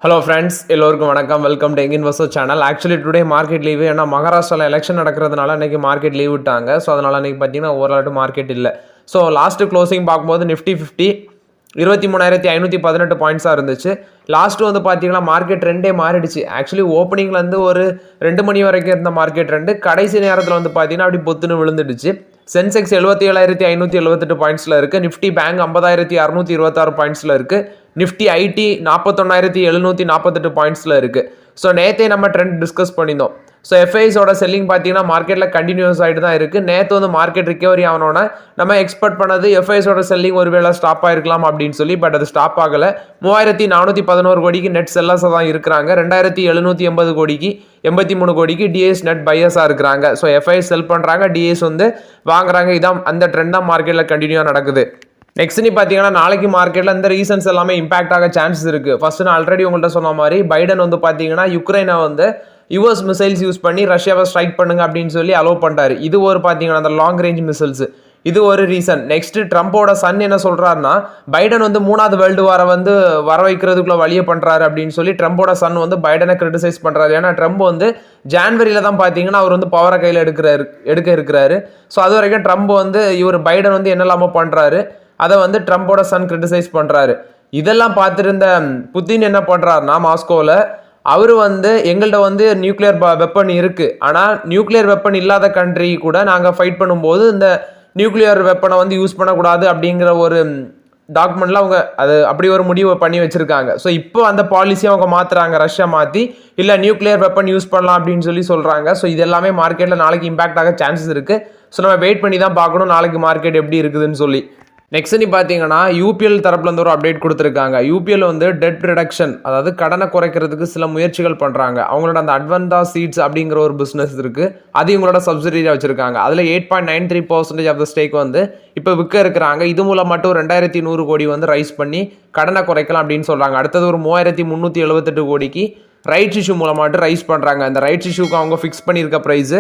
Hello friends, எல்லோருக்கும் வணக்கம். Welcome to young investor channel. Actually today market leave. ஏன்னா மகாராஷ்டிராவில் எலெக்ஷன் நடக்கிறதுனால இன்றைக்கி மார்க்கெட் லீவ் விட்டாங்க. ஸோ அதனால் இன்றைக்கி பார்த்தீங்கன்னா ஓரளவு மார்க்கெட் இல்லை. ஸோ லாஸ்ட்டு க்ளோசிங் பார்க்கும்போது நிஃப்டி 50 23,518 பாயிண்ட்ஸாக இருந்துச்சு. லாஸ்ட்டு வந்து பார்த்தீங்கன்னா மார்க்கெட் ட்ரெண்டே மாறிடுச்சு. ஆக்சுவலி ஓப்பனிங்லேருந்து ஒரு 2 மணி வரைக்கும் இருந்த மார்க்கெட் ட்ரெண்டு கடைசி நேரத்தில் வந்து பார்த்தீங்கன்னா அப்படி பொத்துன்னு விழுந்துடுச்சு. சென்செக்ஸ் 77,578 பாயிண்ட்ஸில் இருக்குது. நிஃப்டி பேங்க் 50,626 பாயிண்ட்ஸில் இருக்குது. நிஃப்டி ஐடி 41,748 பாயிண்ட்ஸில் இருக்குது. ஸோ நேற்றே நம்ம ட்ரெண்ட் டிஸ்கஸ் பண்ணியிருந்தோம். ஸோ எஃப்ஐஸோட செல்லிங் பார்த்தீங்கன்னா மார்க்கெட்டில் கண்டினியூஸ் ஆகிட்டு தான் இருக்குது. நேற்று வந்து மார்க்கெட் ரிகவரி ஆகணும்னா நம்ம எக்ஸ்பெக்ட் பண்ணது எஃப்ஐஸோட செல்லிங் ஒரு வேளை ஸ்டாப் ஆகிருக்கலாம் அப்படின்னு சொல்லி. பட் அது ஸ்டாப் ஆகலை. 3,411 கோடிக்கு நெட் செல்லர்ஸாக தான் இருக்கிறாங்க. 2,780 கோடிக்கு 83 கோடிக்கு டிஎஸ் நெட் பையர்ஸாக இருக்கிறாங்க. ஸோ எஃப்ஐஎஸ் செல் பண்ணுறாங்க, டிஎஸ் வந்து வாங்குறாங்க. இதான் அந்த ட்ரெண்ட் தான் மார்க்கெட்டில் கண்டினியூவாக நடக்குது. நெக்ஸ்ட் நீ பார்த்தீங்கன்னா நாளைக்கு மார்க்கெட்டில் இந்த ரீசன்ஸ் எல்லாமே இம்பாக்ட் ஆக சான்சஸ் இருக்குது. ஃபர்ஸ்ட் நான் ஆல்ரெடி உங்கள்கிட்ட சொன்ன மாதிரி பைடன் வந்து பார்த்தீங்கன்னா யுக்ரைனை வந்து யுஎஸ் மிசைல்ஸ் யூஸ் பண்ணி ரஷ்யாவை ஸ்ட்ரைக் பண்ணுங்க அப்படின்னு சொல்லி அலோவ் பண்ணிட்டாரு. இது ஒரு பார்த்தீங்கன்னா அந்த லாங் ரேஞ்ச் மிசைல்ஸ், இது ஒரு ரீசன். நெக்ஸ்ட் ட்ரம்போட சன் என்ன சொல்றாருன்னா பைடன் வந்து 3வது வேர்ல்டு வாரை வந்து வர வைக்கிறதுக்குள்ள வழியை பண்றாரு அப்படின்னு சொல்லி ட்ரம்போட சன் வந்து பைடனை கிரிட்டிசைஸ் பண்றாரு. ஏன்னா ட்ரம்ப் வந்து ஜான்வரியில தான் பார்த்தீங்கன்னா அவர் வந்து பவரை கையில் எடுக்க இருக்கிறாரு. ஸோ அது வரைக்கும் ட்ரம்ப் வந்து இவர் பைடன் வந்து என்னெல்லாமோ பண்றாரு, அதை வந்து ட்ரம்போட சன் கிரிட்டிசைஸ் பண்றாரு. இதெல்லாம் பார்த்துருந்த புத்தின் என்ன பண்றாருன்னா மாஸ்கோவில் அவர் வந்து எங்கள்கிட்ட வந்து நியூக்ளியர் வெப்பன் இருக்குது, ஆனால் நியூக்ளியர் வெப்பன் இல்லாத கண்ட்ரி கூட நாங்கள் ஃபைட் பண்ணும்போது இந்த நியூக்ளியர் வெப்பனை வந்து யூஸ் பண்ணக்கூடாது அப்படிங்கிற ஒரு டாக்குமெண்ட்ல அவங்க அது அப்படி ஒரு முடிவு பண்ணி வச்சிருக்காங்க. ஸோ இப்போ அந்த பாலிசியை அவங்க மாற்றுறாங்க. ரஷ்யா மாற்றி இல்லை நியூக்ளியர் வெப்பன் யூஸ் பண்ணலாம் அப்படின்னு சொல்லி சொல்கிறாங்க. ஸோ இது எல்லாமே மார்க்கெட்டில் நாளைக்கு இம்பாக்ட் ஆக சான்சஸ் இருக்குது. ஸோ நம்ம வெயிட் பண்ணி தான் பார்க்கணும் நாளைக்கு மார்க்கெட் எப்படி இருக்குதுன்னு சொல்லி. நெக்ஸ்ட் நீ பார்த்தீங்கன்னா யூபிஎல் தரப்புலேருந்து ஒரு அப்டேட் கொடுத்துருக்காங்க. யூபிஎல் வந்து டெட் ரிடக்ஷன், அதாவது கடனை குறைக்கிறதுக்கு சில முயற்சிகள் பண்ணுறாங்க. அவங்களோட அந்த அட்வான்டா சீட்ஸ் அப்படிங்கிற ஒரு பிஸ்னஸ் இருக்குது, அது இவங்களோட சப்சிடியாக வச்சுருக்காங்க. அதில் 8.93% ஆஃப் த ஸ்டேக் வந்து இப்போ விற்க இருக்கிறாங்க. இது மூலம் மட்டும் 2,100 கோடி வந்து ரைஸ் பண்ணி கடனை குறைக்கலாம் அப்படின்னு சொல்கிறாங்க. அடுத்தது ஒரு 3,378 கோடிக்கு ரைட்ஸ் இஷ்யூ மூலமாட்டு ரைஸ் பண்ணுறாங்க. அந்த ரைட்ஸ் இஷ்யூக்கு அவங்க ஃபிக்ஸ் பண்ணியிருக்க ப்ரைஸு,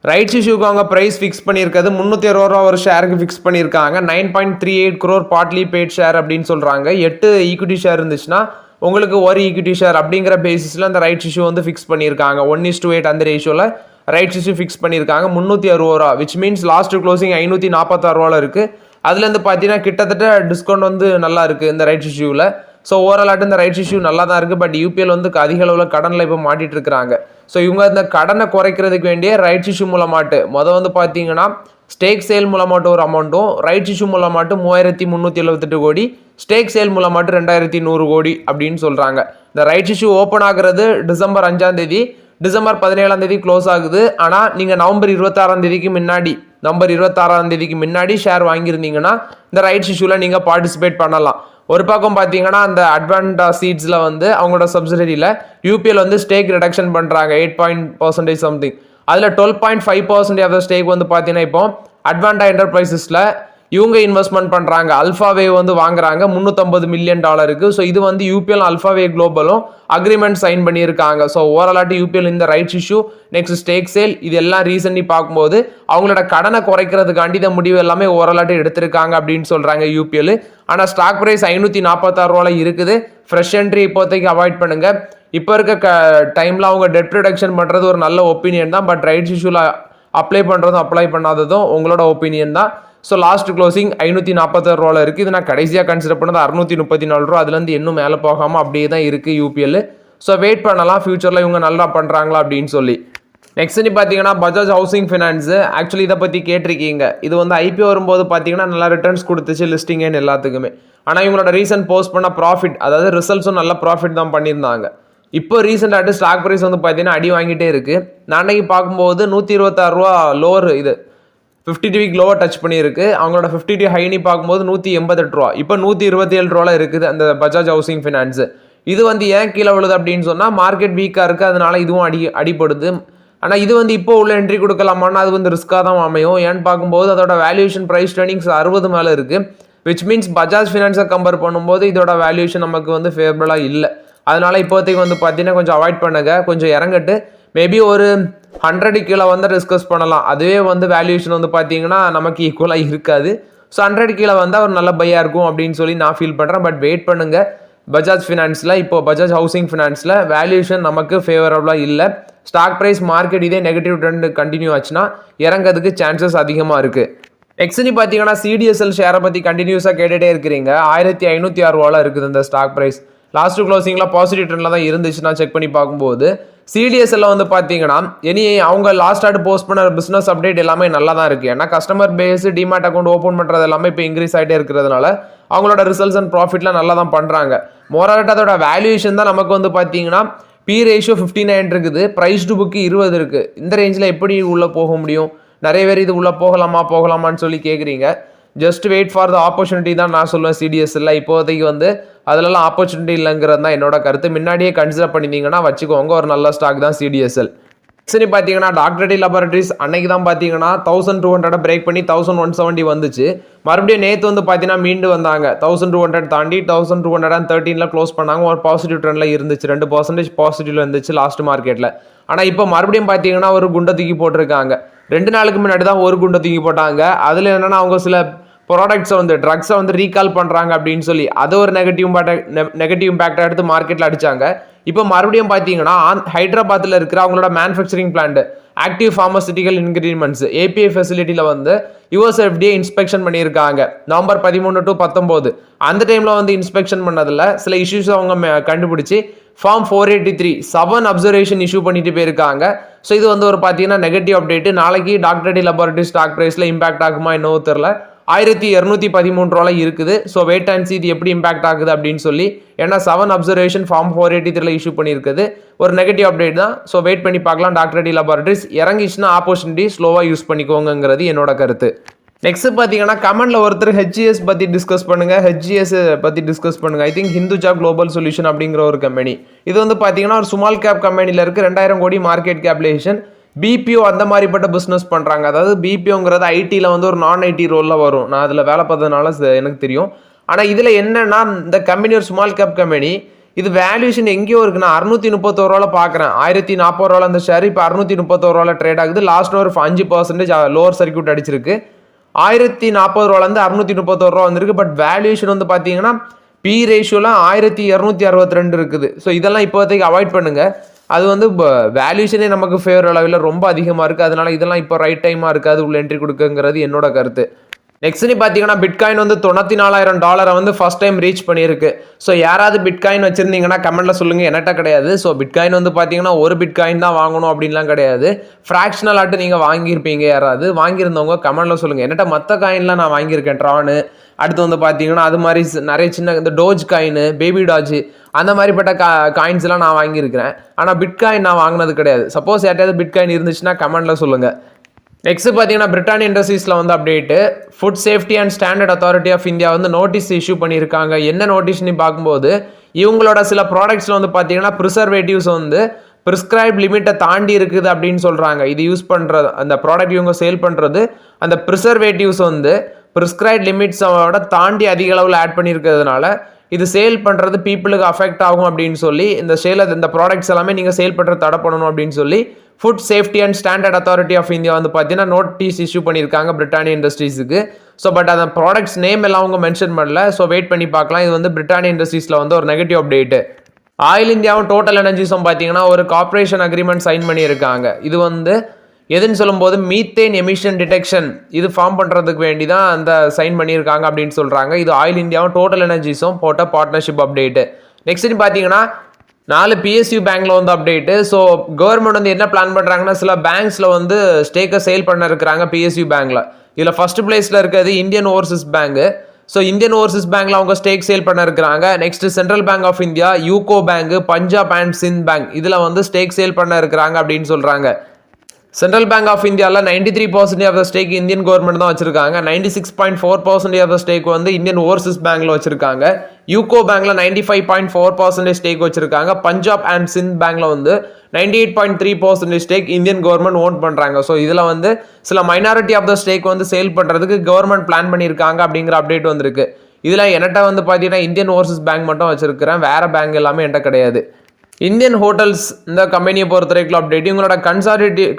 ரைட்ஸ் இஷ்யூக்கு அவங்க ப்ரைஸ் ஃபிக்ஸ் பண்ணியிருக்கிறது 360 ரூபா ஒரு ஷேருக்கு ஃபிக்ஸ் பண்ணியிருக்காங்க. 9.38 crore பார்ட்லி பெய்ட் ஷேர் அப்படின்னு சொல்கிறாங்க. 8 ஈக்விட்டி ஷேர் இருந்துச்சுன்னா உங்களுக்கு ஒரு ஈக்விட்டி ஷேர் அப்படிங்கிற பேசிஸில் அந்த ரைட்ஸ் இஷ்யூ வந்து ஃபிக்ஸ் பண்ணியிருக்காங்க. 1:8 அந்த ரேஷியோவில் ரைட்ஸ் இஷ்யூ ஃபிக்ஸ் பண்ணியிருக்காங்க. 360 ரூபா, விச் மீன்ஸ் லாஸ்ட் க்ளோசிங் 546 ரூபாவில் இருக்குது. அதுலேருந்து பார்த்தீங்கன்னா கிட்டத்தட்ட டிஸ்கவுண்ட் வந்து நல்லா இருக்குது இந்த ரைட்ஸ் இஷ்யூவில். ஸோ ஓவராலாட்டு இந்த ரைட்ஸ் இஷ்யூ நல்லா தான் இருக்குது. பட் யூபிஎல் வந்து அதிக அளவில் கடனில் இப்போ மாட்டிட்டு இருக்கிறாங்க. ஸோ இவங்க இந்த கடனை குறைக்கிறதுக்கு வேண்டிய ரைட்ஸ் இஷ்யூ மூலமாட்டு வந்து பார்த்தீங்கன்னா ஸ்டேக் சேல் மூலமாட்டு ஒரு அமௌண்ட்டும், ரைட்ஸ் இஷ்யூ மூலமாட்டு 3,378 கோடி, ஸ்டேக் சேல் மூலமாட்டு 2,100 கோடி அப்படின்னு சொல்கிறாங்க. இந்த ரைட்ஸ் இஷ்யூ ஓப்பன் ஆகுறது டிசம்பர் 5ஆம் தேதி, டிசம்பர் 17ஆம் தேதி க்ளோஸ் ஆகுது. ஆனால் நீங்கள் நவம்பர் 26ஆம் தேதிக்கு முன்னாடி ஷேர் வாங்கியிருந்தீங்கன்னா இந்த ரைட்ஸ் இஷ்யூவில் நீங்கள் பார்ட்டிசிபேட் பண்ணலாம். ஒரு பக்கம் பார்த்தீங்கன்னா அந்த அட்வான்டா சீட்ஸில் வந்து அவங்களோட சப்சிடரியில் யூபிஎல் வந்து ஸ்டேக் ரிடக்ஷன் பண்ணுறாங்க 8% சம்திங். அதில் 12.5% ஆஃப் த ஸ்டேக் வந்து பார்த்தீங்கன்னா இப்போ அட்வான்டா என்டர்பிரைசஸில் இவங்க இன்வெஸ்ட்மெண்ட் பண்ணுறாங்க. அல்ஃபாவே வந்து வாங்குறாங்க $350 மில்லியன். ஸோ இது வந்து யூபிஎல் அல்ஃபாவே குளோபலும் அக்ரிமெண்ட் சைன் பண்ணியிருக்காங்க. ஸோ ஓவராலாட்டு யூபிஎல் இந்த rights issue, next stake sale, இது எல்லாம் ரீசன்லி பார்க்கும்போது அவங்களோட கடனை குறைக்கிறதுக்காண்டி இந்த முடிவு எல்லாமே ஓவராலாட்டு எடுத்திருக்காங்க அப்படின்னு சொல்கிறாங்க யூபிஎல். ஆனால் ஸ்டாக் ப்ரைஸ் 546 ரூபாயில் இருக்குது. ஃப்ரெஷ் என்ட்ரி இப்போதைக்கு அவாய்ட் பண்ணுங்க. இப்போ இருக்க டைமில் அவங்க டெட் ரிடக்ஷன் பண்ணுறது ஒரு நல்ல ஒப்பீனியன் தான். பட் ரைட்ஸ் இஷ்யூவில் அப்ளை பண்ணுறதும் அப்ளை பண்ணாததும் உங்களோட ஒப்பீனியன் தான். ஸோ லாஸ்ட் க்ளோசிங் 546 ரூபாவில் இருக்குது. இது நான் கடைசியாக கன்சிடர் பண்ணது 634 ரூபா. அதுலேருந்து இன்னும் மேலே போகாமல் அப்படியே தான் இருக்குது யூபிஎல். ஸோ வெயிட் பண்ணலாம் ஃபியூச்சரில் இவங்க நல்லா பண்ணுறாங்களா அப்படின்னு சொல்லி. நெக்ஸ்ட் நீ பார்த்தீங்கன்னா பஜாஜ் ஹவுசிங் ஃபினான்ஸு, ஆக்சுவலி இதை பற்றி கேட்டிருக்கீங்க. இது வந்து ஐபிஓ வரும்போது பார்த்தீங்கன்னா நல்லா ரிட்டர்ன்ஸ் கொடுத்துச்சு லிஸ்டிங்கன்னு எல்லாத்துக்குமே. ஆனால் இவங்களோட ரீசன்ட் போஸ்ட் பண்ண ப்ராஃபிட், அதாவது ரிசல்ட்ஸும் நல்ல ப்ராஃபிட் தான் பண்ணியிருந்தாங்க. இப்போ ரீசெண்டாகிட்டு ஸ்டாக் ப்ரைஸ் வந்து பார்த்தீங்கன்னா அடி வாங்கிட்டே இருக்குது. நான் அன்னைக்கு பார்க்கும்போது 126 ரூபா லோவர், இது 50 வீக் லோவர் டச் பண்ணியிருக்கு. அவங்களோட 50 ஹைனி பார்க்கும்போது 188 ரூபா, இப்போ 127 ரூபாவில் இருக்குது அந்த பஜாஜ் ஹவுசிங் ஃபினான்ஸு. இது வந்து ஏன் கீழே விழுது அப்படின்னு சொன்னால் மார்க்கெட் வீக்காக இருக்குது, அதனால இதுவும் அடிப்படுது. ஆனால் இது வந்து இப்போ உள்ள என்ட்ரி கொடுக்கலாமான்னா அது வந்து ரிஸ்க்காக தான் அமையும். ஏன்னு பார்க்கும்போது அதோட வேல்யூஷன் ப்ரைஸ் ட்ரெண்டிங்ஸ் 60 மேலே இருக்குது. விச் மீன்ஸ் பஜாஜ் ஃபினான்ஸை கம்பேர் பண்ணும்போது இதோட வேல்யூஷன் நமக்கு வந்து ஃபேவரபுளாக இல்லை. அதனால இப்போதைக்கு வந்து பார்த்தீங்கன்னா கொஞ்சம் அவாய்ட் பண்ணுங்க, கொஞ்சம் இறங்கட்டு மேபி ஒரு 100 கீழே வந்து டிஸ்கஸ் பண்ணலாம். அதுவே வந்து வேல்யூஷன் வந்து பார்த்தீங்கன்னா நமக்கு ஈக்குவலாக இருக்காது. ஸோ 100 கீழே வந்தால் ஒரு நல்ல பையாக இருக்கும் அப்படின்னு சொல்லி நான் ஃபீல் பண்ணுறேன். பட் வெயிட் பண்ணுங்கள். பஜாஜ் ஃபினான்ஸில், இப்போ பஜாஜ் ஹவுசிங் ஃபினான்ஸில் வேல்யூஷன் நமக்கு ஃபேவரபுளாக இல்லை. ஸ்டாக் ப்ரைஸ் மார்க்கெட் இதே நெகட்டிவ் ட்ரெண்ட் கண்டினியூ ஆச்சுன்னா இறங்கிறதுக்கு சான்சஸ் அதிகமாக இருக்குது. நெக்ஸ்ட் பார்த்தீங்கன்னா சிடிஎஸ்எல் ஷேரை பற்றி கண்டினியூஸாக கேட்டுகிட்டே இருக்கிறீங்க. 1506 ரூபாவில் இருக்குது இந்த ஸ்டாக் ப்ரைஸ். லாஸ்ட் க்ளோசிங்கில் பாசிட்டிவ் ட்ரெண்டில் தான் இருந்துச்சு. நான் செக் பண்ணி பார்க்கும்போது சிடிஎஸ்எல்ல வந்து பார்த்தீங்கன்னா அவங்க லாஸ்ட் ஆர்ட் போஸ்ட் பண்ண பிஸ்னஸ் அப்டேட் எல்லாமே நல்லா தான் இருக்குது. ஏன்னா customer base demat account open பண்ணுறது எல்லாமே இப்போ இன்க்ரீஸ் ஆகிட்டே இருக்கிறதுனால அவங்களோட ரிசல்ட்ஸ் அண்ட் ப்ராஃபிட்லாம் நல்லா தான் பண்ணுறாங்க. மோராட் அதோட வேல்யூஷன் தான் நமக்கு வந்து பார்த்தீங்கன்னா பி ரேஷியோ 59 இருக்குது, ப்ரைஸ் டு புக்கு 20 இருக்குது. இந்த ரேஞ்சில் எப்படி உள்ளே போக முடியும்? நிறைய பேர் இது உள்ளே போகலாமான்னு சொல்லி கேட்குறீங்க. Just wait for the opportunity தான் நான் சொல்லுவேன். சிடிஎஸ்எல்ல இப்போதைக்கு வந்து அதிலலாம் ஆப்பர்ச்சுனிட்டி இல்லைங்கிறது தான் என்னோட கருத்து. முன்னாடியே கன்சிடர் பண்ணியிருந்தீங்கன்னா வச்சுக்கோங்க, ஒரு நல்ல ஸ்டாக் தான் சிடிஎஸ்எல். சரி பார்த்தீங்கன்னா டாக்டர் ரெட்டி லேபரேட்டரிஸ் அன்னைக்கு தான் பார்த்தீங்கன்னா 1200 பிரேக் பண்ணி 1170 வந்துச்சு. மறுபடியும் நேற்று வந்து பார்த்தீங்கன்னா மீண்டு வந்தாங்க. 1200 தாண்டி 1213 க்ளோஸ் பண்ணாங்க. ஒரு பாசிட்டிவ் ட்ரெண்டில் இருந்துச்சு, 2% பாசிட்டிவ்ல இருந்துச்சு லாஸ்ட் மார்க்கெட்டில். ஆனால் இப்போ மறுபடியும் பார்த்தீங்கன்னா ஒரு குண்டை தூக்கி போட்டிருக்காங்க. 2 நாளுக்கு முன்னாடி தான் ஒரு குண்டை தூக்கி போட்டாங்க. அதில் என்னென்னா அவங்க சில ப்ராடக்ட்ஸை வந்து ட்ரக்ஸை வந்து ரீகால் பண்ணுறாங்க அப்படின்னு சொல்லி அது ஒரு நெகட்டிவ் இம்பேக்டாக எடுத்து மார்க்கெட்டில் அடித்தாங்க. இப்போ மறுபடியும் பார்த்தீங்கன்னா ஹைதராபாத்தில் இருக்கிற அவங்களோட manufacturing plant active pharmaceutical ingredients API ஃபெசிலிட்டியில் வந்து யுஎஸ்எஃப்டிஏ இன்ஸ்பெக்ஷன் பண்ணியிருக்காங்க நவம்பர் 13 to 19. அந்த டைமில் வந்து இன்ஸ்பெக்ஷன் பண்ணதில் சில இஷ்யூஸ் அவங்க கண்டுபிடிச்சி ஃபார்ம் 483 7 அப்சர்வேஷன் இஷ்யூ பண்ணிட்டு போயிருக்காங்க. ஸோ இது வந்து ஒரு பார்த்தீங்கன்னா நெகட்டிவ் அப்டேட். நாளைக்கு டாக்டர் ரெட்டி லேபரேட்டரி ஸ்டாக் ப்ரைஸில் இம்பாக்ட் ஆகுமா என்னவோ தெரில. 1213 ரூபாய் இருக்குது. ஸோ வெயிட் அண்ட் சி இது எப்படி இம்பாக்ட் ஆகுது அப்படின்னு சொல்லி. ஏன்னா 7 அப்சர்வேஷன் ஃபார்ம் 483 இஷ்யூ பண்ணியிருக்குது, ஒரு நெகட்டிவ் அப்டேட் தான். ஸோ வெயிட் பண்ணி பார்க்கலாம். டாக்டர் ரெட்டி லேபரேட்டரிஸ் இறங்கிச்சுன்னா ஆப்பர்ச்சுனிட்டி ஸ்லோவாக யூஸ் பண்ணிக்கோங்கிறது என்னோட கருத்து. நெக்ஸ்ட் பார்த்தீங்கன்னா கமெண்ட்ல ஒருத்தர் ஹெச்ஜிஎஸ் பற்றி டிஸ்கஸ் பண்ணுங்க, ஹெச்ஜிஎஸ் பற்றி டிஸ்கஸ் பண்ணுங்க. I think Hinduja global solution அப்படிங்கிற ஒரு கம்பெனி. இது வந்து பார்த்தீங்கன்னா ஒரு ஸ்மால் கேப் கம்பெனியில் இருக்குது. 2000 கோடி மார்க்கெட் கேபிலேஷன். பிபிஓ அந்த மாதிரிப்பட்ட பிஸ்னஸ் பண்ணுறாங்க. அதாவது பிபிஓங்கிறது ஐடியில் வந்து ஒரு நான் ஐடி ரோலில் வரும். நான் அதில் வேலை பார்த்ததுனால எனக்கு தெரியும். ஆனால் இதில் என்னன்னா இந்த கம்பெனி ஒரு ஸ்மால் கேப் கம்பெனி. இது வேல்யூஷன் எங்கேயோ இருக்குது. நான் 631 ரூபாவில் பார்க்குறேன். 1040 ரூபாவில் அந்த ஷேர் இப்போ 631 ரூபாவில் ட்ரேட் ஆகுது. லாஸ்ட் ஒரு 5% லோவர் சர்க்யூட் அடிச்சிருக்கு. 1040 ரூபாலேருந்து 631 ரூபா வந்திருக்கு. பட் வேல்யூஷன் வந்து பார்த்தீங்கன்னா பி ரேஷியோலாம் 1262 இருக்குது. ஸோ இதெல்லாம் இப்போதைக்கு அவாய்ட் பண்ணுங்கள். அது வந்து வேல்யூஷனே நமக்கு ஃபேவர் அளவில் ரொம்ப அதிகமாக இருக்குது. அதனால இதெல்லாம் இப்போ ரைட் டைமாக இருக்காது உள்ள என்ட்ரி கொடுக்குங்கிறது என்னோட கருத்து. நெக்ஸ்ட் பார்த்தீங்கன்னா பிட்காயின் வந்து $94,000 வந்து ஃபர்ஸ்ட் டைம் ரீச் பண்ணியிருக்கு. ஸோ யாராவது பிட்காயின் வச்சிருந்தீங்கன்னா கமெண்ட்ல சொல்லுங்க. என்கிட்ட கிடையாது. ஸோ பிட்காயின் வந்து பார்த்தீங்கன்னா ஒரு பிட்காயின் தான் வாங்கணும் அப்படின்லாம் கிடையாது. ஃப்ராக்ஷனல் ஆட்டு நீங்கள் வாங்கியிருப்பீங்க. யாராவது வாங்கியிருந்தவங்க கமெண்ட்ல சொல்லுங்க. என்கிட்ட மற்ற காயின்லாம் நான் வாங்கியிருக்கேன். ட்ரானு, அடுத்து வந்து பார்த்தீங்கன்னா அது மாதிரி நிறைய சின்ன இந்த டோஜ் காயின், பேபி டாஜ் அந்த மாதிரிப்பட்ட காயின்ஸ்லாம் நான் வாங்கியிருக்கிறேன். ஆனால் பிட்காயின் நான் வாங்கினது கிடையாது. சப்போஸ் யார்ட்டாவது பிட்காயின் இருந்துச்சுன்னா கமெண்ட்ல சொல்லுங்க. நெக்ஸ்ட் பார்த்தீங்கன்னா பிரிட்டானியா இண்டஸ்ட்ரீஸில் வந்து update. Food safety and standard authority of India வந்து நோட்டீஸ் இஷ்யூ பண்ணியிருக்காங்க. என்ன நோட்டீஸ்னு பார்க்கும்போது இவங்களோட சில ப்ராடக்ட்ஸில் வந்து பார்த்தீங்கன்னா ப்ரிசர்வேட்டிவ்ஸ் வந்து ப்ரிஸ்கிரைப் லிமிட்டை தாண்டி இருக்குது அப்படின்னு சொல்கிறாங்க. இது யூஸ் பண்ணுறது அந்த ப்ராடக்ட் இவங்க சேல் பண்ணுறது அந்த ப்ரிசர்வேட்டிவ்ஸ் வந்து ப்ரிஸ்கிரைப் லிமிட்ஸோட தாண்டி அதிக அளவில் ஆட் பண்ணியிருக்கிறதுனால இது சேல் பண்ணுறது பீப்புளுக்கு அஃபெக்ட் ஆகும் அப்படின்னு சொல்லி இந்த ப்ராடக்ட்ஸ் எல்லாமே நீங்கள் சேல் பண்ணுறது தடை பண்ணணும் அப்படின்னு சொல்லி food safety and standard authority of India வந்து பார்த்தீங்கன்னா நோட்டீஸ் இஷ்யூ பண்ணியிருக்காங்க பிரிட்டானியா இண்டஸ்ட்ரீஸுக்கு. ஸோ பட் அந்த ப்ராடக்ட்ஸ் நேம் எல்லாம் அவங்க மென்ஷன் பண்ணல. ஸோ வெயிட் பண்ணி பார்க்கலாம். இது வந்து பிரிட்டானியா இண்டஸ்ட்ரீஸில் வந்து ஒரு நெகட்டிவ் அப்டேட்டு. ஆயில் இந்தியாவும் டோட்டல் எனர்ஜிஸும் பார்த்தீங்கன்னா ஒரு கார்பரேஷன் அக்ரிமெண்ட் சைன் பண்ணியிருக்காங்க. இது வந்து எதுன்னு சொல்லும்போது மீத்தேன் எமிஷன் டிடெக்ஷன் இது ஃபார்ம் பண்ணுறதுக்கு வேண்டி தான் அந்த சைன் பண்ணியிருக்காங்க அப்படின்னு சொல்கிறாங்க. இது ஆயில் இந்தியாவும் டோட்டல் எனர்ஜிஸும் போட்ட பார்ட்னர்ஷிப் அப்டேட்டு. நெக்ஸ்ட் பார்த்தீங்கன்னா 4 PSU பேங்க்ல வந்து அப்டேட்டு. ஸோ கவர்மெண்ட் வந்து என்ன பிளான் பண்ணுறாங்கன்னா சில பேங்க்ஸில் வந்து ஸ்டேக்கை சேல் பண்ண இருக்கிறாங்க PSU பேங்க்ல. இதில் ஃபர்ஸ்ட் பிளேஸில் இருக்கிறது Indian overseas bank. So Indian overseas பேங்க்ல அவங்க ஸ்டேக் சேல் பண்ண இருக்கிறாங்க. Next central bank of India, UCO bank, Punjab and Sind bank இதில் வந்து ஸ்டேக் சேல் பண்ண இருக்கிறாங்க அப்படின்னு சொல்கிறாங்க. சென்ட்ரல் பேங்க் ஆஃப் இந்தியாவில் 93% of the stake Indian government தான் வச்சிருக்காங்க. 96.4% ஆஃப் த ஸ்டேக் வந்து இந்தியன் ஓவர்சீஸ் பேங்க்ல வச்சிருக்காங்க. யூகோ பேங்க்ல 95.4% ஸ்டேக் வச்சிருக்காங்க. பஞ்சாப் அண்ட் சிந்த் பேங்க்ல வந்து 98.3% ஸ்டேக் இந்தியன் கவர்மெண்ட் ஓன் பண்றாங்க. ஸோ இதில் வந்து சில மைனாரிட்டி ஆஃப் த ஸ்டேக் வந்து சேல் பண்றதுக்கு கவர்மெண்ட் பிளான் பண்ணியிருக்காங்க அப்படிங்கிற அப்டேட் வந்திருக்கு. இதில் என்கிட்ட வந்து பார்த்தீங்கன்னா இந்தியன் ஓவர்சீஸ் பேங்க் மட்டும் வச்சிருக்கிறேன். வேற பேங்க் எல்லாமே என்கிட்ட கிடையாது. இந்தியன் ஹோட்டல்ஸ் இந்த கம்பெனியை பொறுத்த வரைக்கும் அப்டேட் இவங்களோட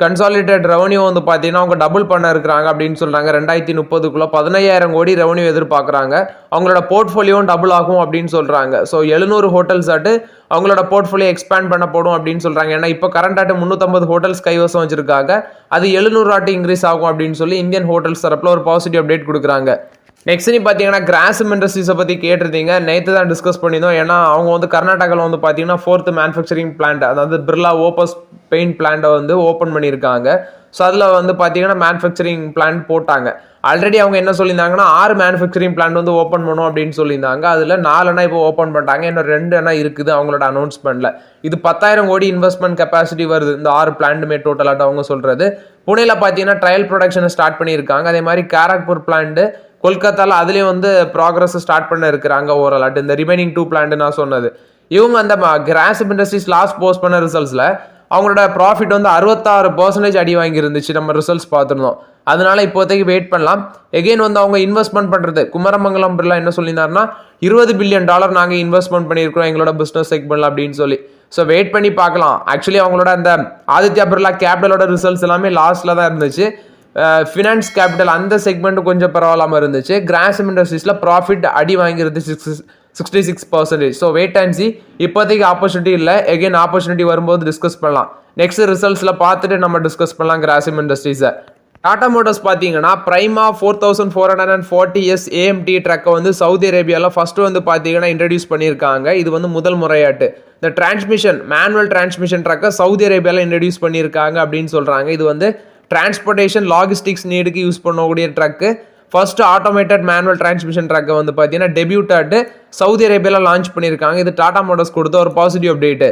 கன்சாலிடேட் ரெவன்யூ வந்து பார்த்தீங்கன்னா அவங்க டபுள் பண்ண இருக்கிறாங்க அப்படின்னு சொல்கிறாங்க. 2030 15,000 கோடி ரெவன்யூ எதிர்பார்க்குறாங்க. அவங்களோட போர்ட்ஃபோலியோவும் டபுள் ஆகும் அப்படின்னு சொல்கிறாங்க. ஸோ 700 ஹோட்டல்ஸ் ஆட்டு அவங்களோட போர்ட்ஃபோலியோ எக்ஸ்பேண்ட் பண்ண போடும் அப்படின்னு சொல்கிறாங்க. ஏன்னா இப்போ கரண்ட் ஆட்டு 350 ஹோட்டல்ஸ் கைவசம் வச்சிருக்காங்க. அது 700 ஆட்டு இன்க்ரீஸ் ஆகும் அப்படின்னு சொல்லி இந்தியன் ஹோட்டல்ஸ் தரப்பில் ஒரு பாசிட்டிவ் அப்டேட் கொடுக்குறாங்க. நெக்ஸ்ட் நீ பார்த்தீங்கன்னா கிராசிம் இண்டஸ்ட்ரீஸை பற்றி கேட்டிருந்தீங்க. நேற்று தான் டிஸ்கஸ் பண்ணியிருந்தோம். ஏன்னா அவங்க வந்து கர்நாடகாவில் வந்து பார்த்தீங்கன்னா 4th மேனுஃபேக்சரிங் பிளான்ட், அதாவது பிர்லா ஓப்பஸ் பெயிண்ட் பிளான்ட்டை வந்து ஓப்பன் பண்ணியிருக்காங்க. ஸோ அதில் வந்து பார்த்தீங்கன்னா மேனுஃபேக்சரிங் பிளான்ட் போட்டாங்க. ஆல்ரெடி அவங்க என்ன சொல்லியிருந்தாங்கன்னா 6 மேனுஃபேக்சரிங் பிளான்ட் வந்து ஓப்பன் பண்ணும் அப்படின்னு சொல்லியிருந்தாங்க. அதில் 4 இப்போ ஓப்பன் பண்ணிட்டாங்க. இன்னும் 2 இருக்குது அவங்களோட அனௌன்ஸ்மெண்ட்டில். இது 10,000 கோடி இன்வெஸ்ட்மெண்ட் கெப்பாசிட்டி வருது இந்த 6 பிளான்ட்டுமே டோட்டலாக அவங்க சொல்கிறது. புனேல பார்த்தீங்கன்னா ட்ரையல் ப்ரொடக்ஷனை ஸ்டார்ட் பண்ணியிருக்காங்க. அதே மாதிரி காரக்பூர் பிளான்ட்டு கொல்கத்தாவில் அதுலேயும் வந்து ப்ராக்ரஸ் ஸ்டார்ட் பண்ண இருக்கிறாங்க ஓவரால். இந்த ரிமைனிங் 2 பிளான்ட் நான் சொன்னது. இவங்க அந்த கிராசிம் இண்டஸ்ட்ரீஸ் லாஸ்ட் போஸ்ட் பண்ண ரிசல்ட்ஸில் அவங்களோட ப்ராஃபிட் வந்து 66% அடி வாங்கியிருந்துச்சு. நம்ம ரிசல்ட்ஸ் பார்த்துருந்தோம். அதனால இப்போதைக்கு வெயிட் பண்ணலாம். எகெயின் வந்து அவங்க இன்வெஸ்ட்மெண்ட் பண்ணுறது குமரமங்கலம் பிர்லா என்ன சொல்லியிருந்தாருன்னா $20 பில்லியன் நாங்கள் இன்வெஸ்ட்மெண்ட் பண்ணியிருக்கிறோம் எங்களோட பிஸ்னஸ் செக்மெண்ட்ல அப்படின்னு சொல்லி. ஸோ வெயிட் பண்ணி பார்க்கலாம். ஆக்சுவலி அவங்களோட அந்த ஆதித்யா பிர்லா கேபிட்டலோட ரிசல்ட்ஸ் எல்லாமே லாஸ்ட்டில் தான் இருந்துச்சு. ஃபினான்ஸ் கேபிட்டல் அந்த செக்மெண்ட் கொஞ்சம் பரவாயில்லாமல் இருந்துச்சு. கிராசிம் இண்டஸ்ட்ரீஸில் ப்ராஃபிட் அடி வாங்கிருது 66%. So wait and see. இப்போதைக்கு ஆப்பர்ச்சுனிட்டி இல்லை. எகெயின் ஆப்பர்ச்சுனிட்டி வரும்போது டிஸ்கஸ் பண்ணலாம். நெக்ஸ்ட் ரிசல்ட்ஸில் பார்த்துட்டு நம்ம டிஸ்கஸ் பண்ணலாம் கிராசிம் இண்டஸ்ட்ரீஸை. டாடா மோட்டர்ஸ் பார்த்தீங்கன்னா பிரைமா 4440S AMT ட்ரக்கை வந்து சவுதி அரேபியாவில் ஃபர்ஸ்ட் வந்து பார்த்தீங்கன்னா இன்ட்ரடியூஸ் பண்ணியிருக்காங்க. இது வந்து முதல் முறையாட்டு இந்த மேனுவல் டிரான்ஸ்மிஷன் ட்ரக்கை சவுதி அரேபியாவில் இன்ட்ரடியூஸ் பண்ணியிருக்காங்க அப்படின்னு சொல்கிறாங்க. இது வந்து டிரான்ஸ்போர்ட்டேஷன் லாஜிஸ்டிக்ஸ் நீடுக்கு யூஸ் பண்ணக்கூடிய truck. First automated manual transmission ட்ரக்கை வந்து பார்த்தீங்கன்னா டெபியூட் ஆட்டு சவுதி அரேபியாவில் லான்ச் பண்ணியிருக்காங்க. இது டாடா மோட்டர்ஸ் கொடுத்த ஒரு positive update.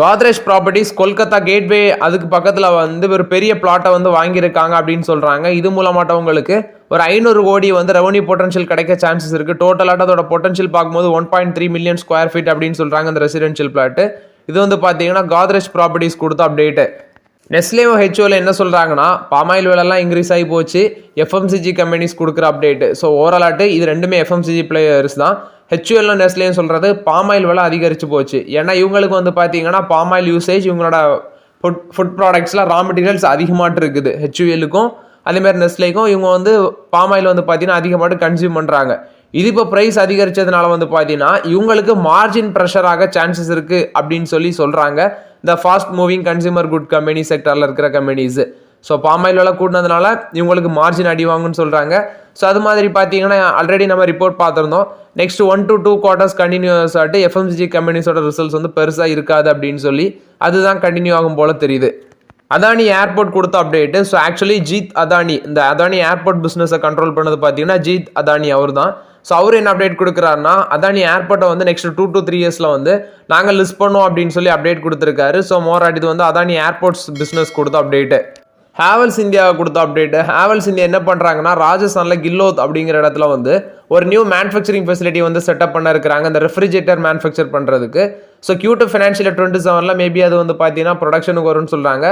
Godrej properties Kolkata gateway அதுக்கு பக்கத்தில் வந்து ஒரு பெரிய பிளாட்டை வந்து வாங்கியிருக்காங்க அப்படின்னு சொல்கிறாங்க. இது மூலமாட்ட உங்களுக்கு ஒரு 500 கோடி வந்து ரெவன்யூ பொட்டன்ஷியல் கிடைக்க சான்சஸ் இருக்குது. டோட்டலாக அதோட பொட்டன்ஷியல் பார்க்கும்போது 1.3 மில்லியன் ஸ்கொயர் ஃபீட் அப்படின்னு சொல்கிறாங்க இந்த ரெசிடென்ஷியல் பிளாட்டு. இது வந்து பார்த்தீங்கன்னா கோத்ரேஜ் ப்ராப்பர்ட்டிஸ் கொடுத்த அப்டேட்டு. நெஸ்லேவும் ஹெச்ஓவில் என்ன சொல்கிறாங்கன்னா பாமாயில் விலைலாம் இன்க்ரீஸ் ஆகி போச்சு. எஃப்எம்சிஜி கம்பெனிஸ் கொடுக்குற அப்டேட்டு. ஸோ ஓவராலாட்டு இது ரெண்டுமே எஃப்எம்சிஜி பிளேயர்ஸ் தான். ஹெச்ஓஎல்லும் நெஸ்லேயும் சொல்கிறது பாமாயில் விலை அதிகரித்து போச்சு. ஏன்னா இவங்களுக்கு வந்து பார்த்தீங்கன்னா பாமாயில் யூசேஜ் இவங்களோட ஃபுட் ப்ராடக்ட்ஸில் ரா மெட்டீரியல்ஸ் அதிகமாட்டு இருக்குது. ஹெச்ஓஎலுக்கும் அதேமாதிரி நெஸ்லேக்கும் இவங்க வந்து பாமாயில் வந்து பார்த்தீங்கன்னா அதிகமாட்டு கன்சியூம் பண்ணுறாங்க. இது இப்போ ப்ரைஸ் அதிகரித்ததுனால வந்து பார்த்தீங்கன்னா இவங்களுக்கு மார்ஜின் ப்ரெஷராக சான்சஸ் இருக்குது அப்படின்னு சொல்கிறாங்க இந்த fast moving consumer good company செக்டரில் இருக்கிற கம்பெனிஸு. ஸோ பாமாயில் விலை கூட்டினதுனால இவங்களுக்கு மார்ஜின் அடி வாங்குன்னு சொல்கிறாங்க. ஸோ அது மாதிரி பார்த்தீங்கன்னா ஆல்ரெடி நம்ம ரிப்போர்ட் பார்த்துருந்தோம். நெக்ஸ்ட் 1 to 2 quarters கண்டினியூஸ் ஆகிட்டு எஃப்எம்சிஜி கம்பெனிஸோட ரிசல்ட்ஸ் வந்து பெருசாக இருக்காது அப்படின்னு சொல்லி அதுதான் கண்டினியூ ஆகும் போல தெரியுது. அதானி ஏர்போர்ட் கொடுத்த அப்டேட்டு. ஸோ ஆக்சுவலி ஜீத் அதானி இந்த அதானி ஏர்போர்ட் பிஸ்னஸை கண்ட்ரோல் பண்ணது பார்த்தீங்கன்னா ஜீத் அதானி அவர் தான். ஸோ அவர் என்ன அப்டேட் கொடுக்குறாருன்னா அதானி ஏர்போர்ட்டை வந்து நெக்ஸ்ட் 2 to 3 இயர்ஸில் வந்து நாங்கள் லிஸ்ட் பண்ணோம் அப்படின்னு சொல்லி அப்டேட் கொடுத்துருக்காரு. ஸோ மோராட் இது வந்து அதானி ஏர்போர்ட்ஸ் பிஸ்னஸ் கொடுத்த அப்டேட்டு. ஹேவல்ஸ் இந்தியா கொடுத்த அப்டேட்டு. ஹேவல்ஸ் இந்தியா என்ன பண்ணுறாங்கன்னா ராஜஸ்தானில் கில்லோத் அப்படிங்கிற இடத்துல வந்து ஒரு நியூ மேனுஃபேக்சரிங் ஃபெசிலிட்டி வந்து செட்டப் பண்ண இருக்கிறாங்க இந்த ரெஃப்ரிஜரேட்டர் மேனுஃபேக்சர் பண்ணுறதுக்கு. ஸோ Q2 ஃபினான்ஷியல் 27 மேபி அது வந்து பார்த்தீங்கன்னா ப்ரொடக்ஷனுக்கு வரும்னு சொல்கிறாங்க.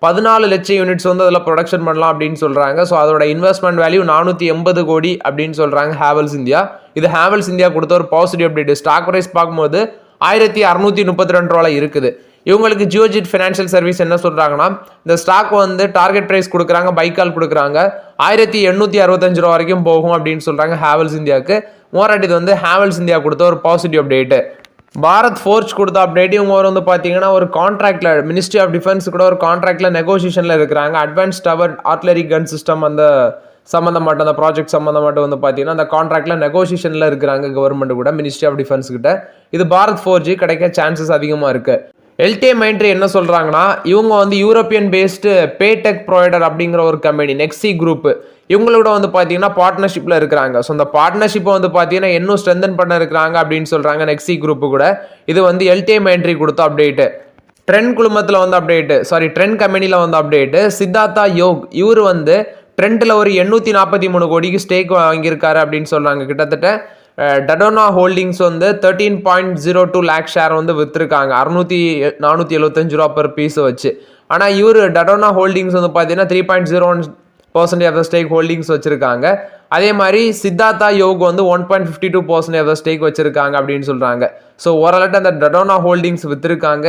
14 லட்சம் யூனிட்ஸ் வந்து அதில் ப்ரொடக்ஷன் பண்ணலாம் அப்படின்னு சொல்கிறாங்க. ஸோ அதோட இன்வெஸ்ட்மெண்ட் வேல்யூ 480 கோடி அப்படின்னு சொல்கிறாங்க ஹேவல்ஸ் இந்தியா. இது ஹேவல்ஸ் இந்தியா கொடுத்த ஒரு பாசிட்டிவ் அப்டேட். ஸ்டாக் ப்ரைஸ் பார்க்கும்போது 1632 இருக்குது. இவங்களுக்கு ஜியோஜிட் ஃபினான்ஷியல் சர்வீஸ் என்ன சொல்கிறாங்கன்னா இந்த ஸ்டாக் வந்து டார்கெட் ப்ரைஸ் கொடுக்குறாங்க, பைக்கால் கொடுக்குறாங்க 1865 வரைக்கும் போகும் அப்படின்னு சொல்கிறாங்க ஹேவல்ஸ் இந்தியாவுக்கு. மோராட் இது வந்து ஹேவல்ஸ் இந்தியா கொடுத்த ஒரு பாசிட்டிவ் அப்டேட்டு. பாரத் ஃபோர்ஜ் கொடுத்த அப்டேட். இவங்க வந்து பார்த்தீங்கன்னா ஒரு கான்ட்ராக்டில் மினிஸ்ட்ரி ஆஃப் டிஃபென்ஸ் கூட ஒரு கான்ட்ராக்டில் நெகோசியேஷனில் இருக்கிறாங்க. Advance tower artillery gun system அந்த சம்மந்தமாட்ட அந்த ப்ராஜெக்ட் சம்மந்தமாட்ட வந்து பார்த்தீங்கன்னா அந்த கான்ட்ராக்டில் நெகோசியேஷனில் இருக்கிறாங்க கவர்மெண்ட் கூட, மினிஸ்ட்ரி ஆஃப் டிஃபென்ஸ் கிட்ட. இது பாரத் 4G கிடைக்க சான்சஸ் அதிகமாக இருக்குது. எல்டிஏ மைண்ட்ரி என்ன சொல்கிறாங்கன்னா இவங்க வந்து யூரோப்பியன் பேஸ்டு பேடெக் ப்ரொவைடர் அப்படிங்கிற ஒரு கம்பெனி நெக்ஸி குரூப் இவங்களோட வந்து பார்த்தீங்கன்னா பார்ட்னர்ஷிப்பில் இருக்கிறாங்க. ஸோ அந்த பார்ட்னர்ஷிப்பை வந்து பார்த்தீங்கன்னா இன்னும் ஸ்ட்ரென்தன் பண்ண இருக்கிறாங்க அப்படின்னு சொல்கிறாங்க நெக்ஸி குரூப்பு கூட. இது வந்து எல்டிஏ மைண்ட்ரி கொடுத்த அப்டேட்டு. ட்ரெண்ட் குழுமத்தில் வந்து அப்டேட்டு, ட்ரெண்ட் கம்பெனியில் வந்து அப்டேட்டு. சித்தார்த்தா யோக் இவர் வந்து ட்ரெண்டில் ஒரு 843 கோடிக்கு ஸ்டேக் வாங்கியிருக்காரு அப்படின்னு சொல்கிறாங்க. கிட்டத்தட்ட டடோனா ஹோல்டிங்ஸ் வந்து 13.02 லேக் ஷேர் வந்து விற்றுருக்காங்க 475 ரூபா பர் பீஸை வச்சு. ஆனால் இவர் டடோனா ஹோல்டிங்ஸ் வந்து பார்த்தீங்கன்னா 3.01 ஆஃப் த ஸ்டேக் ஹோல்டிங்ஸ் வச்சிருக்காங்க. அதே மாதிரி சித்தார்த்தா யோக் வந்து 1.52% ஆஃப் த ஸ்டேக் வச்சிருக்காங்க அப்படின்னு சொல்றாங்க. ஸோ ஓரளவுக்கு அந்த டடோனா ஹோல்டிங்ஸ் வித்திருக்காங்க.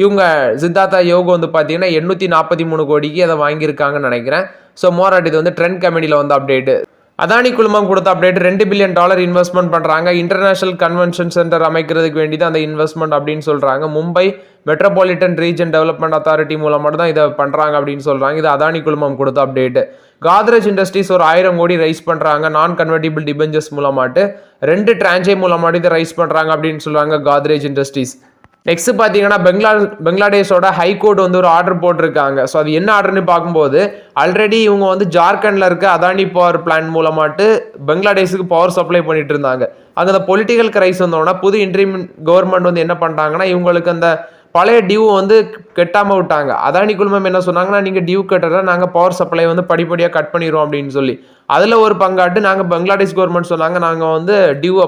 இவங்க சித்தார்த்தா யோக் வந்து பார்த்தீங்கன்னா 843 கோடிக்கு அதை வாங்கியிருக்காங்கன்னு நினைக்கிறேன். ஸோ மோராட் இது வந்து ட்ரெண்ட் கம்பெனியில் வந்து அப்டேட்டு. அதானி குழுமம் கொடுத்த அப்டேட் $2 பில்லியன் இன்வெஸ்ட்மெண்ட் பண்ணுறாங்க. இன்டர்நேஷனல் கன்வென்ஷன் சென்டர் அமைக்கிறதுக்கு வேண்டி தான் அந்த இன்வெஸ்ட்மெண்ட் அப்படின்னு சொல்கிறாங்க. Mumbai metropolitan region development authority மூலமாக தான் இதை பண்ணுறாங்க அப்படின்னு சொல்கிறாங்க. இது அதானி குழுமம் கொடுத்த அப்டேட். காத்ரேஜ் இண்டஸ்ட்ரீஸ் ஒரு 1000 கோடி ரைஸ் பண்ணுறாங்க நான் கன்வெர்டிபிள் டிபெஞ்சர்ஸ் மூலமாட்டு 2 டிரான்ஜே மூலமாட்டு இதை ரைஸ் பண்ணுறாங்க அப்படின்னு சொல்கிறாங்க காத்ரேஜ் இண்டஸ்ட்ரீஸ். நெக்ஸ்ட் பார்த்தீங்கன்னா பங்களாதேஷோட ஹைகோர்ட் வந்து ஒரு ஆர்டர் போட்டிருக்காங்க. ஸோ அது என்ன ஆர்டர்னு பார்க்கும்போது ஆல்ரெடி இவங்க வந்து ஜார்க்கண்டில் இருக்க அதானி பவர் பிளான் மூலமாட்டு பங்களாதேஷுக்கு பவர் சப்ளை பண்ணிட்டு இருந்தாங்க. அங்கே அந்த பொலிட்டிக்கல் கிரைஸ் வந்தோன்னா புது இன்ட்ரீம் கவர்மெண்ட் வந்து என்ன பண்ணிட்டாங்கன்னா இவங்களுக்கு அந்த பழைய டியூ வந்து கட்டாமல் விட்டாங்க. அதானி குழுமம் என்ன சொன்னாங்கன்னா நீங்கள் டியூ கட்டுறத நாங்கள் பவர் சப்ளை வந்து படிப்படியாக கட் பண்ணிடுவோம் அப்படின்னு சொல்லி அதில் ஒரு பங்காட்டு நாங்கள் பங்களாதேஷ் கவர்மெண்ட் சொன்னாங்க நாங்கள் வந்து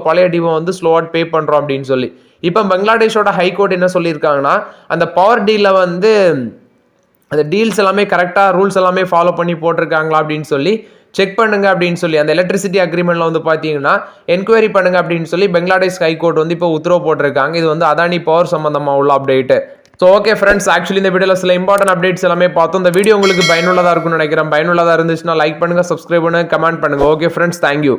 பழைய டியூவை வந்து ஸ்லோவாக பே பண்ணுறோம் அப்படின்னு சொல்லி. இப்போ பங்களாதேஷோட ஹைகோர்ட் என்ன சொல்லியிருக்காங்கன்னா அந்த பவர் டீலில் வந்து அந்த டீல்ஸ் எல்லாமே கரெக்டாக ரூல்ஸ் எல்லாமே ஃபாலோ பண்ணி போட்டிருக்காங்களா அப்படின்னு சொல்லி செக் பண்ணுங்க அப்படின்னு சொல்லி அந்த எலக்ட்ரிசிட்டி அக்ரிமெண்ட்ல வந்து பார்த்தீங்கன்னா என்கொயரி பண்ணுங்க அப்படின்னு சொல்லி பங்களாதேஷ் ஹைகோர்ட் வந்து இப்போ உத்தரவு போட்டிருக்காங்க. இது வந்து அதானி பவர் சம்பந்தமாக உள்ள update. So okay friends, actually இந்த வீடியோவில் சில இம்பார்ட்டன்ட் அப்டேட்ஸ் எல்லாமே பார்த்தோம். இந்த வீடியோ உங்களுக்கு பயனுள்ளதாக இருக்கும்னு நினைக்கிறேன். பயனுள்ளதாக இருந்துச்சுன்னா லைக் பண்ணுங்க, சப்ஸ்கிரைப் பண்ணுங்க, கமெண்ட் பண்ணுங்க. Okay friends, thank you.